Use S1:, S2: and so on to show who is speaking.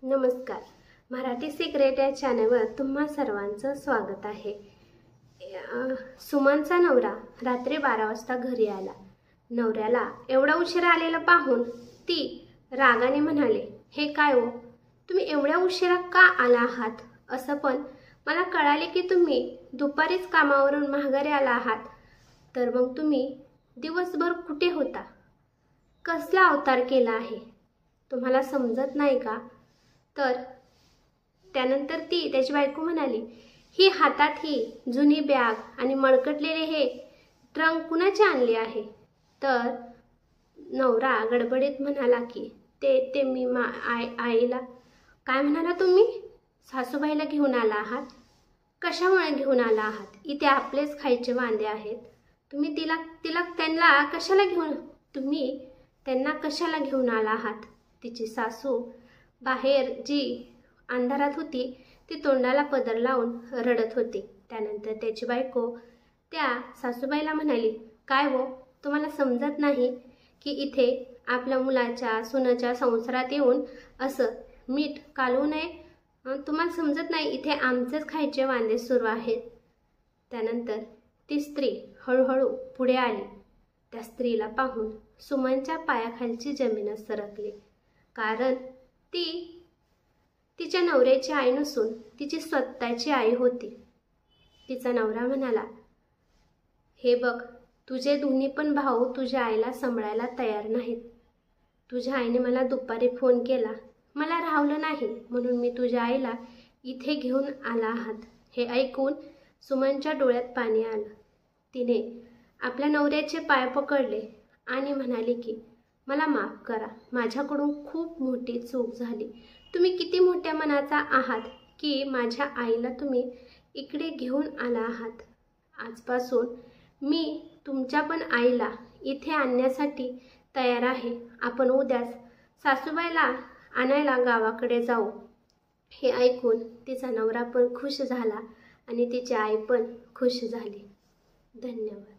S1: नमस्कार. मराठी सिक्रेट या चॅनलवर तुम्हा सर्वांचं स्वागत आहे. सुमनचा नवरा रात्री 12 वाजता घरी आला. नवऱ्याला एवढा उशिरा आलेला पाहून ती रागाने म्हणाले, हे काय हो, तुम्ही एवढ्या उशिरा का आला आहात? असं पण मला कळाले की तुम्ही दुपारीच कामावरून माघारी आला आहात. तर मग तुम्ही दिवसभर कुठे होता? कसला अवतार केला आहे? तुम्हाला समजत नाही का? तर त्यानंतर त्याची बायको म्हणाली, ही हातात ही जुनी बॅग आणि मळकटलेले हे ट्रंक कुणाचे आणले आहे? तर नवरा गडबडीत म्हणाला की ते मी आईला. काय म्हणाला तुम्ही? सासूबाईला घेऊन आला आहात? कशामुळे घेऊन आला आहात? इथे आपलेच खायचे वांदे आहेत. तुम्ही त्यांना कशाला घेऊन आला आहात? तिची सासू बाहेर जी अंधारात होती ती तोंडाला पदर लावून रडत होती. त्यानंतर त्याची बायको त्या सासूबाईला म्हणाली, काय हो, तुम्हाला समजत नाही की इथे आपल्या मुलाच्या सुनाच्या संसारात येऊन असं मीठ कालवू नये? तुम्हाला समजत नाही, इथे आमचेच खायचे वांदे सुरू आहेत. त्यानंतर ती स्त्री हळूहळू पुढे आली. त्या स्त्रीला पाहून सुमनच्या पायाखालची जमीनच सरकली. कारण ती तिच्या नवऱ्याची आई नसून तिची स्वतःची आई होती. तिचा नवरा म्हणाला, हे बघ, तुझे दोन्ही पण भाऊ तुझ्या आईला सांभाळायला तयार नाहीत. तुझ्या आईने मला दुपारी फोन केला, मला राहवलं नाही म्हणून मी तुझ्या आईला इथे घेऊन आला आहात. हे ऐकून सुमनच्या डोळ्यात पाणी आलं. तिने आपल्या नवऱ्याचे पाय पकडले आणि म्हणाली की मला माफ करा, माझ्याकडून खूप मोठी चूक झाली. तुम्ही किती मोठ्या मनाचा आहात की माझ्या आईला तुम्ही इकडे घेऊन आला आहात. आजपासून मी तुमच्या पण आईला इथे आणण्यासाठी तयार आहे. आपण उद्याच सासूबाईला आणायला गावाकडे जाऊ. हे ऐकून तिचा नवरा पण खुश झाला आणि तिची आई पण खुश झाली. धन्यवाद.